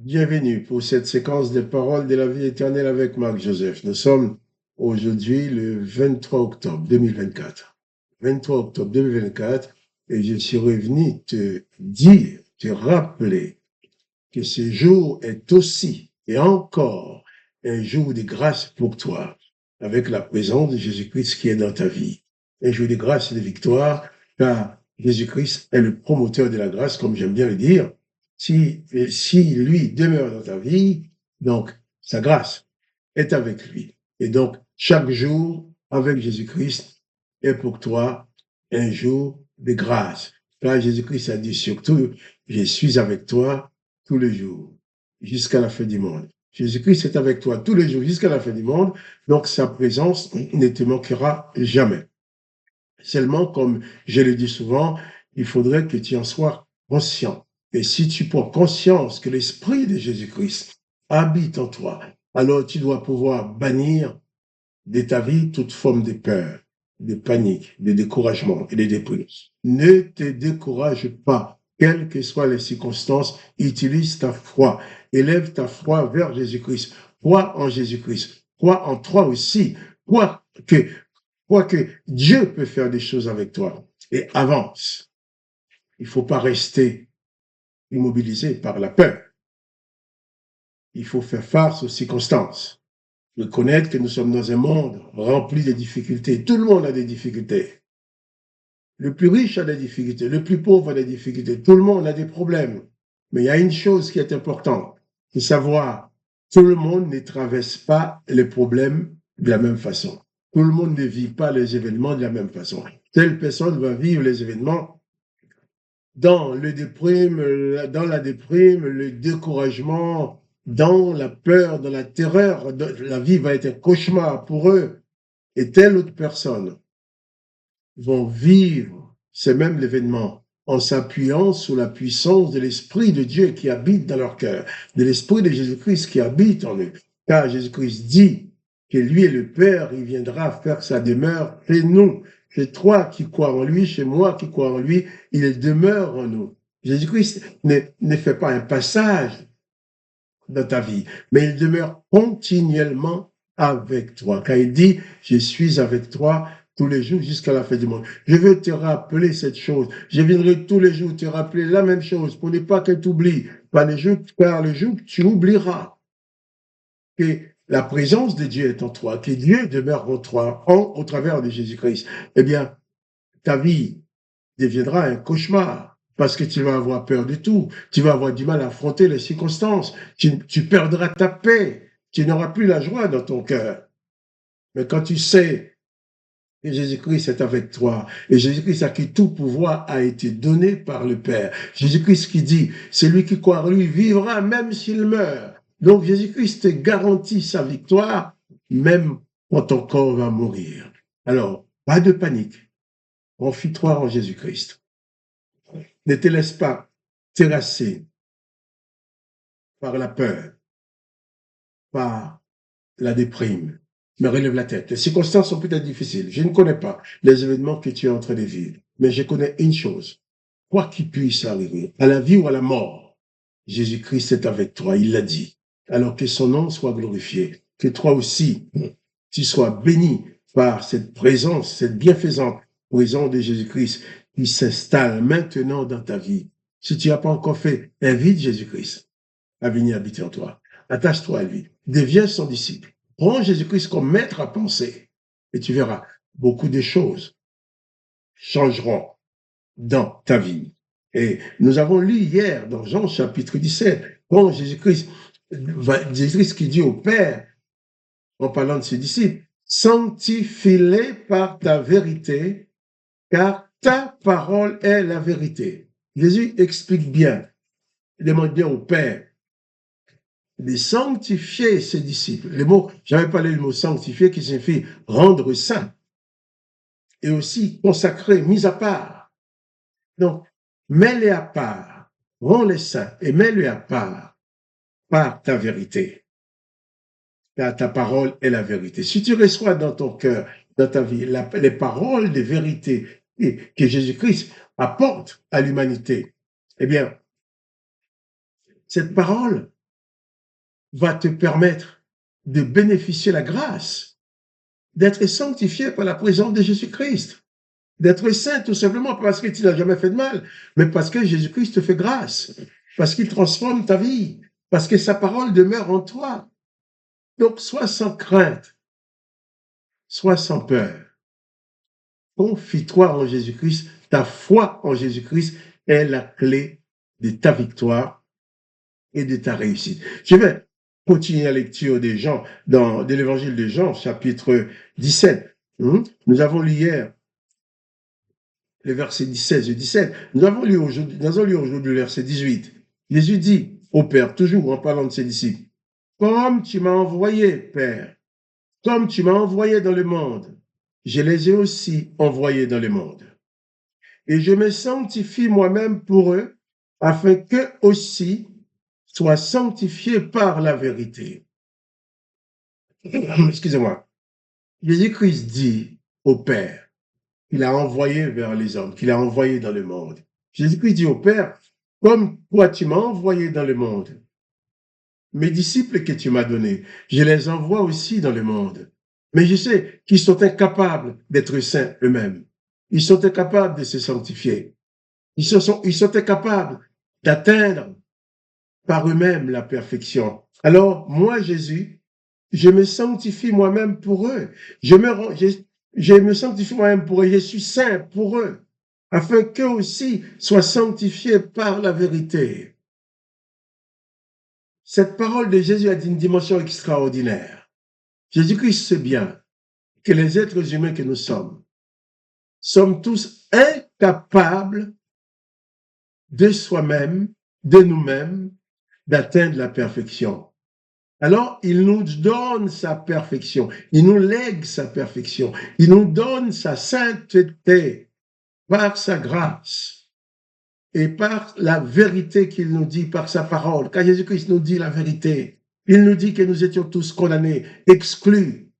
Bienvenue pour cette séquence des paroles de la vie éternelle avec Marc Joseph. Nous sommes aujourd'hui le 23 octobre 2024. 23 octobre 2024, et je suis revenu te dire, te rappeler que ce jour est aussi et encore un jour de grâce pour toi, avec la présence de Jésus-Christ qui est dans ta vie. Un jour de grâce et de victoire, car Jésus-Christ est le promoteur de la grâce, comme j'aime bien le dire. Si lui demeure dans ta vie, donc sa grâce est avec lui. Et donc, chaque jour avec Jésus-Christ est pour toi un jour de grâce. Car Jésus-Christ a dit surtout, je suis avec toi tous les jours, jusqu'à la fin du monde. Jésus-Christ est avec toi tous les jours jusqu'à la fin du monde, donc sa présence ne te manquera jamais. Seulement, comme je le dis souvent, il faudrait que tu en sois conscient. Et si tu prends conscience que l'Esprit de Jésus-Christ habite en toi, alors tu dois pouvoir bannir de ta vie toute forme de peur, de panique, de découragement et de déprime. Ne te décourage pas, quelles que soient les circonstances, utilise ta foi, élève ta foi vers Jésus-Christ, crois en Jésus-Christ, crois en toi aussi, crois que Dieu peut faire des choses avec toi et avance. Il ne faut pas rester immobilisé par la peur. Il faut faire face aux circonstances. Reconnaître que nous sommes dans un monde rempli de difficultés. Tout le monde a des difficultés. Le plus riche a des difficultés, le plus pauvre a des difficultés. Tout le monde a des problèmes. Mais il y a une chose qui est importante, c'est savoir, tout le monde ne traverse pas les problèmes de la même façon. Tout le monde ne vit pas les événements de la même façon. Telle personne va vivre les événements dans la déprime, le découragement, dans la peur, dans la terreur. La vie va être un cauchemar pour eux. Et telle autre personne vont vivre ces mêmes événements en s'appuyant sur la puissance de l'Esprit de Dieu qui habite dans leur cœur, de l'Esprit de Jésus-Christ qui habite en eux. Car Jésus-Christ dit que lui et le Père, il viendra faire sa demeure chez nous. Chez toi qui crois en lui, chez moi qui crois en lui, il demeure en nous. Jésus-Christ ne fait pas un passage dans ta vie, mais il demeure continuellement avec toi. Car il dit, je suis avec toi tous les jours jusqu'à la fin du monde. Je veux te rappeler cette chose. Je viendrai tous les jours te rappeler la même chose pour ne pas que tu oublies. Car le jour que tu oublieras que la présence de Dieu est en toi, que Dieu demeure en toi au travers de Jésus-Christ, eh bien, ta vie deviendra un cauchemar parce que tu vas avoir peur de tout. Tu vas avoir du mal à affronter les circonstances. Tu perdras ta paix. Tu n'auras plus la joie dans ton cœur. Mais quand tu sais que Jésus-Christ est avec toi, et Jésus-Christ à qui tout pouvoir a été donné par le Père. Jésus-Christ qui dit, celui qui croit en lui vivra même s'il meurt. Donc Jésus-Christ te garantit sa victoire, même quand ton corps va mourir. Alors, pas de panique. Confie-toi en Jésus-Christ. Ne te laisse pas terrasser par la peur, par la déprime, mais relève la tête. Les circonstances sont peut-être difficiles. Je ne connais pas les événements que tu es en train de vivre, mais je connais une chose. Quoi qu'il puisse arriver, à la vie ou à la mort, Jésus-Christ est avec toi, il l'a dit. Alors que son nom soit glorifié, que toi aussi, tu sois béni par cette présence, cette bienfaisante présence de Jésus-Christ qui s'installe maintenant dans ta vie. Si tu n'as pas encore fait, invite Jésus-Christ à venir habiter en toi. Attache-toi à lui. Deviens son disciple. Prends Jésus-Christ comme maître à penser. Et tu verras, beaucoup de choses changeront dans ta vie. Et nous avons lu hier dans Jean chapitre 17, quand Jésus-Christ qui dit au Père, en parlant de ses disciples, sanctifie-les par ta vérité, car ta parole est la vérité. Jésus explique bien, il demande bien au Père de sanctifier ses disciples. Le mot, j'avais parlé du mot sanctifier qui signifie rendre saint et aussi consacrer, mis à part. Donc, mets-les à part, rends-les saints et mets-les à part par ta vérité. Car ta parole est la vérité. Si tu reçois dans ton cœur, dans ta vie, les paroles de vérité que Jésus-Christ apporte à l'humanité, eh bien, cette parole va te permettre de bénéficier la grâce, d'être sanctifié par la présence de Jésus-Christ, d'être saint tout simplement parce que tu n'as jamais fait de mal, mais parce que Jésus-Christ te fait grâce, parce qu'il transforme ta vie, parce que sa parole demeure en toi. Donc, sois sans crainte, sois sans peur. Confie-toi en Jésus-Christ. Ta foi en Jésus-Christ est la clé de ta victoire et de ta réussite. Je vais continuer la lecture de l'évangile de Jean, chapitre 17. Nous avons lu hier les versets 16 et 17. Nous avons lu aujourd'hui le verset 18. Jésus dit au Père, toujours en parlant de ses disciples, comme tu m'as envoyé, Père, comme tu m'as envoyé dans le monde, je les ai aussi envoyés dans le monde. Et je me sanctifie moi-même pour eux, afin qu'eux aussi soient sanctifiés par la vérité. Excusez-moi. Jésus-Christ dit au Père qu'il a envoyé vers les hommes, qu'il a envoyé dans le monde. Jésus-Christ dit au Père, comme toi tu m'as envoyé dans le monde, mes disciples que tu m'as donnés, je les envoie aussi dans le monde. Mais je sais qu'ils sont incapables d'être saints eux-mêmes. Ils sont incapables de se sanctifier. Ils sont incapables d'atteindre par eux-mêmes la perfection. Alors, moi, Jésus, je me sanctifie moi-même pour eux. Je me sanctifie moi-même pour eux. Je suis saint pour eux, afin qu'eux aussi soient sanctifiés par la vérité. Cette parole de Jésus a une dimension extraordinaire. Jésus-Christ sait bien que les êtres humains que nous sommes tous incapables de soi-même, de nous-mêmes, d'atteindre la perfection. Alors, il nous donne sa perfection, il nous lègue sa perfection, il nous donne sa sainteté par sa grâce et par la vérité qu'il nous dit, par sa parole. Quand Jésus-Christ nous dit la vérité, il nous dit que nous étions tous condamnés, exclus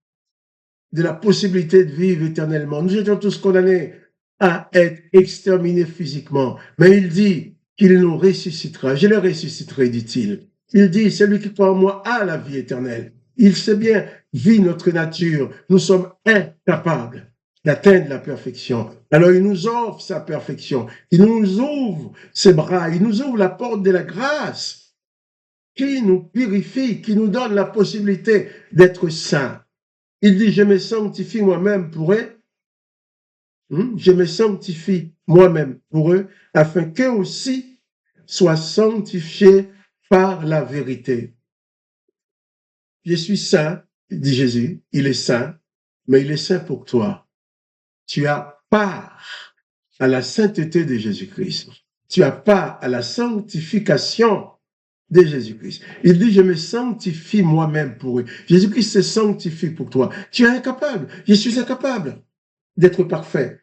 de la possibilité de vivre éternellement. Nous étions tous condamnés à être exterminés physiquement. Mais il dit qu'il nous ressuscitera. Je le ressusciterai, dit-il. Il dit, celui qui croit en moi a la vie éternelle. Il sait bien, vit notre nature. Nous sommes incapables d'atteindre la perfection. Alors il nous offre sa perfection. Il nous ouvre ses bras. Il nous ouvre la porte de la grâce qui nous purifie, qui nous donne la possibilité d'être saints. Il dit, je me sanctifie moi-même pour eux. Je me sanctifie moi-même pour eux, afin qu'eux aussi soient sanctifiés par la vérité. Je suis saint, dit Jésus, il est saint, mais il est saint pour toi. Tu as part à la sainteté de Jésus-Christ. Tu as part à la sanctification de Jésus-Christ. Il dit, je me sanctifie moi-même pour eux. Jésus-Christ se sanctifie pour toi. Tu es incapable. Je suis incapable d'être parfait.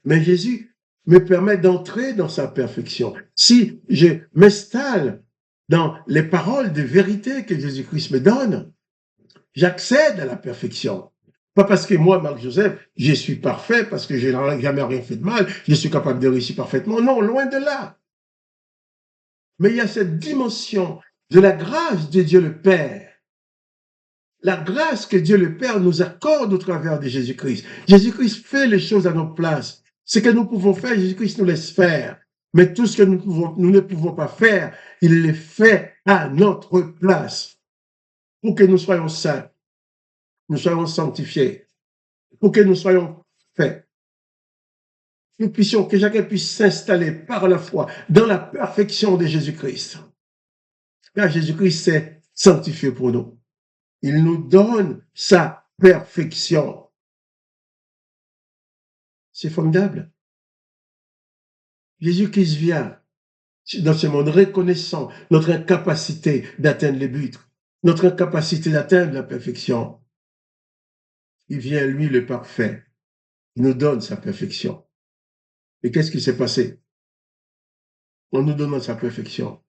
Mais Jésus me permet d'entrer dans sa perfection. Si je m'installe dans les paroles de vérité que Jésus-Christ me donne, j'accède à la perfection. Pas parce que moi, Marc-Joseph, je suis parfait, parce que je n'ai jamais rien fait de mal, je suis capable de réussir parfaitement. Non, loin de là. Mais il y a cette dimension de la grâce de Dieu le Père. La grâce que Dieu le Père nous accorde au travers de Jésus-Christ. Jésus-Christ fait les choses à notre place. Ce que nous pouvons faire, Jésus-Christ nous laisse faire. Mais tout ce que nous ne pouvons pas faire, il le fait à notre place. Pour que nous soyons saints, nous soyons sanctifiés, pour que nous soyons faits. Nous puissions, que chacun puisse s'installer par la foi dans la perfection de Jésus-Christ. Car Jésus-Christ s'est sanctifié pour nous. Il nous donne sa perfection. C'est formidable. Jésus-Christ vient dans ce monde reconnaissant notre incapacité d'atteindre les buts, notre incapacité d'atteindre la perfection. Il vient, lui, le parfait. Il nous donne sa perfection. Et qu'est-ce qui s'est passé? En nous donnant sa perfection,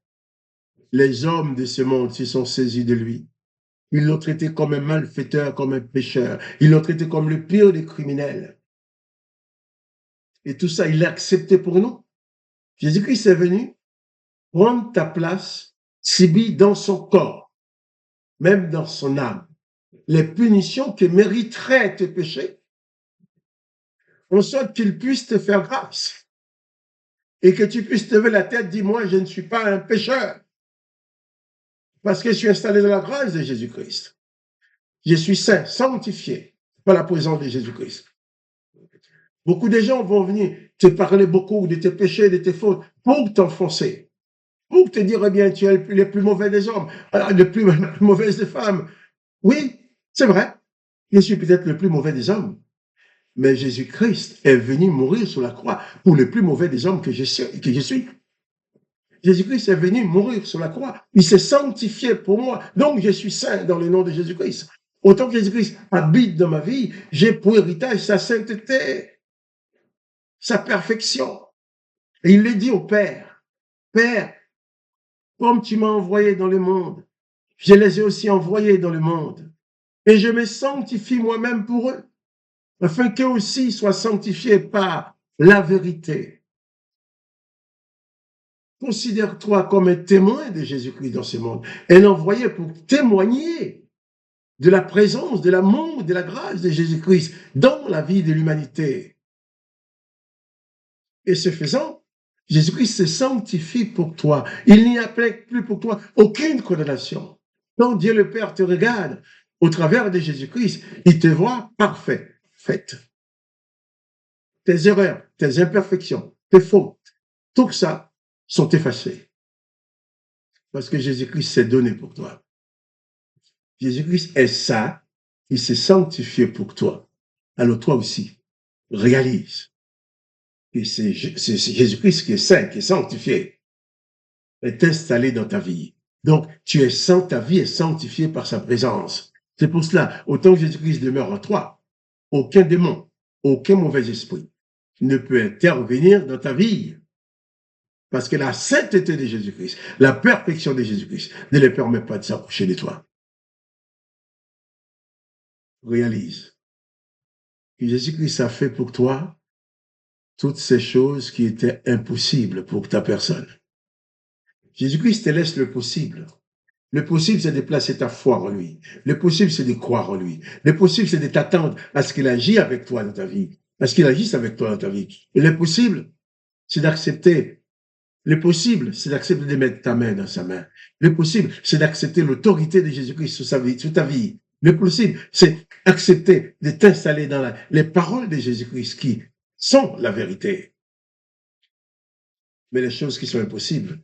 les hommes de ce monde se sont saisis de lui. Ils l'ont traité comme un malfaiteur, comme un pécheur. Ils l'ont traité comme le pire des criminels. Et tout ça, il l'a accepté pour nous. Jésus-Christ est venu prendre ta place, subie dans son corps. même dans son âme, les punitions que mériteraient tes péchés, en sorte qu'il puisse te faire grâce et que tu puisses lever la tête, dis moi, je ne suis pas un pécheur parce que je suis installé dans la grâce de Jésus-Christ. Je suis saint, sanctifié par la présence de Jésus-Christ. Beaucoup de gens vont venir te parler beaucoup de tes péchés, de tes fautes, pour t'enfoncer, pour te dire, eh bien, tu es le plus mauvais des hommes, le plus mauvaise des femmes. Oui, c'est vrai, je suis peut-être le plus mauvais des hommes, mais Jésus-Christ est venu mourir sur la croix pour le plus mauvais des hommes que je suis. Jésus-Christ est venu mourir sur la croix. Il s'est sanctifié pour moi. Donc, je suis saint dans le nom de Jésus-Christ. Autant que Jésus-Christ habite dans ma vie, j'ai pour héritage sa sainteté, sa perfection. Et il le dit au Père. Père, comme tu m'as envoyé dans le monde, je les ai aussi envoyés dans le monde. Et je me sanctifie moi-même pour eux, afin qu'eux aussi soient sanctifiés par la vérité. Considère-toi comme un témoin de Jésus-Christ dans ce monde, un envoyé pour témoigner de la présence, de l'amour, de la grâce de Jésus-Christ dans la vie de l'humanité. Et ce faisant, Jésus-Christ se sanctifie pour toi. Il n'y a plus pour toi aucune condamnation. Quand Dieu le Père te regarde au travers de Jésus-Christ, il te voit parfait, fait. Tes erreurs, tes imperfections, tes fautes, tout ça sont effacés. Parce que Jésus-Christ s'est donné pour toi. Jésus-Christ est ça, il s'est sanctifié pour toi. Alors toi aussi, réalise que c'est Jésus-Christ qui est saint, qui est sanctifié, est installé dans ta vie. Donc, tu es saint, ta vie est sanctifiée par sa présence. C'est pour cela, autant que Jésus-Christ demeure en toi, aucun démon, aucun mauvais esprit ne peut intervenir dans ta vie. Parce que la sainteté de Jésus-Christ, la perfection de Jésus-Christ ne les permet pas de s'approcher de toi. Réalise que Jésus-Christ a fait pour toi toutes ces choses qui étaient impossibles pour ta personne. Jésus-Christ te laisse le possible. Le possible, c'est de placer ta foi en lui. Le possible, c'est de croire en lui. Le possible, c'est de t'attendre à ce qu'il agisse avec toi dans ta vie, à ce qu'il agisse avec toi dans ta vie. Et le possible, c'est d'accepter. Le possible, c'est d'accepter de mettre ta main dans sa main. Le possible, c'est d'accepter l'autorité de Jésus-Christ sur sa vie, sur ta vie. Le possible, c'est accepter de t'installer dans les paroles de Jésus-Christ qui sont la vérité. Mais les choses qui sont impossibles,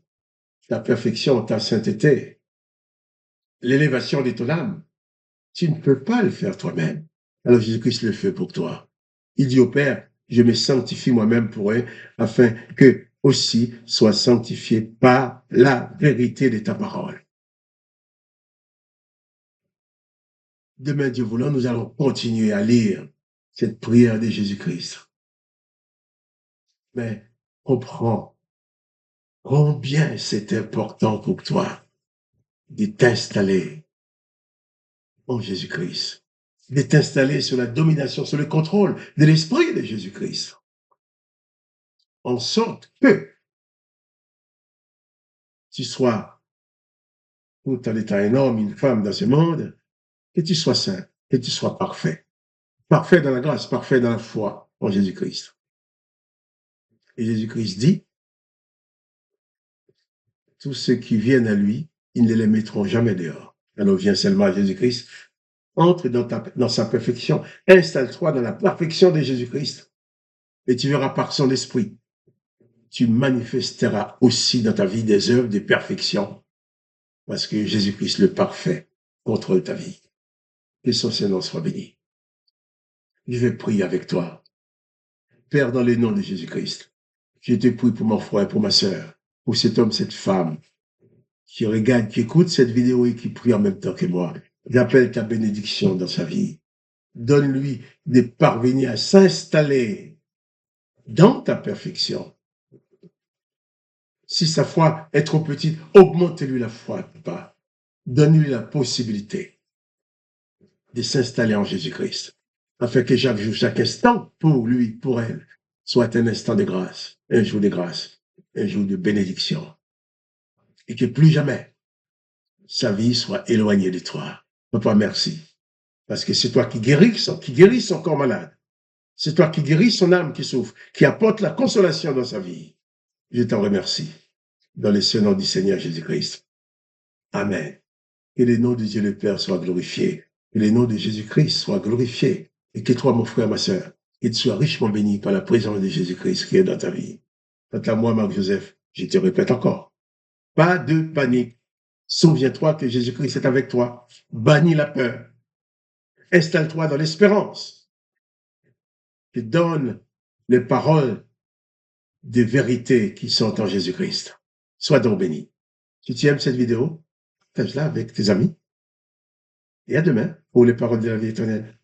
ta perfection, ta sainteté, l'élévation de ton âme, tu ne peux pas le faire toi-même. Alors Jésus-Christ le fait pour toi. Il dit au Père, je me sanctifie moi-même pour eux, afin que aussi soient sanctifiés par la vérité de ta parole. Demain, Dieu voulant, nous allons continuer à lire cette prière de Jésus-Christ. Mais comprends combien c'est important pour toi de t'installer en Jésus-Christ, de t'installer sur la domination, sur le contrôle de l'esprit de Jésus-Christ, en sorte que tu sois, pour ton état un homme, une femme dans ce monde, que tu sois saint, que tu sois parfait. Parfait dans la grâce, parfait dans la foi en Jésus-Christ. Et Jésus-Christ dit, tous ceux qui viennent à lui, ils ne les mettront jamais dehors. Alors viens seulement à Jésus-Christ, entre dans sa perfection, installe-toi dans la perfection de Jésus-Christ, et tu verras par son esprit, tu manifesteras aussi dans ta vie des œuvres de perfection, parce que Jésus-Christ, le parfait, contrôle ta vie. Que son Seigneur soit béni. Je vais prier avec toi. Père, dans le nom de Jésus-Christ, je te prie pour mon frère, pour ma sœur, pour cet homme, cette femme, qui regarde, qui écoute cette vidéo et qui prie en même temps que moi. J'appelle ta bénédiction dans sa vie. Donne-lui de parvenir à s'installer dans ta perfection. Si sa foi est trop petite, augmente-lui la foi, papa. Donne-lui la possibilité de s'installer en Jésus-Christ, afin que chaque jour, chaque instant, pour lui, pour elle, soit un instant de grâce, un jour de grâce, un jour de bénédiction. Et que plus jamais, sa vie soit éloignée de toi. Papa, merci. Parce que c'est toi qui guéris son corps malade. C'est toi qui guéris son âme qui souffre, qui apporte la consolation dans sa vie. Je t'en remercie. Dans le Saint nom du Seigneur Jésus-Christ. Amen. Que le nom de Dieu le Père soit glorifié. Que le nom de Jésus-Christ soit glorifié. Et que toi, mon frère, ma soeur, que tu sois richement béni par la présence de Jésus-Christ qui est dans ta vie. Quant à moi, Marc-Joseph, je te répète encore, pas de panique. Souviens-toi que Jésus-Christ est avec toi. Bannis la peur. Installe-toi dans l'espérance. Et donne les paroles de vérité qui sont en Jésus-Christ. Sois donc béni. Si tu aimes cette vidéo, partage-la avec tes amis. Et à demain pour les paroles de la vie éternelle.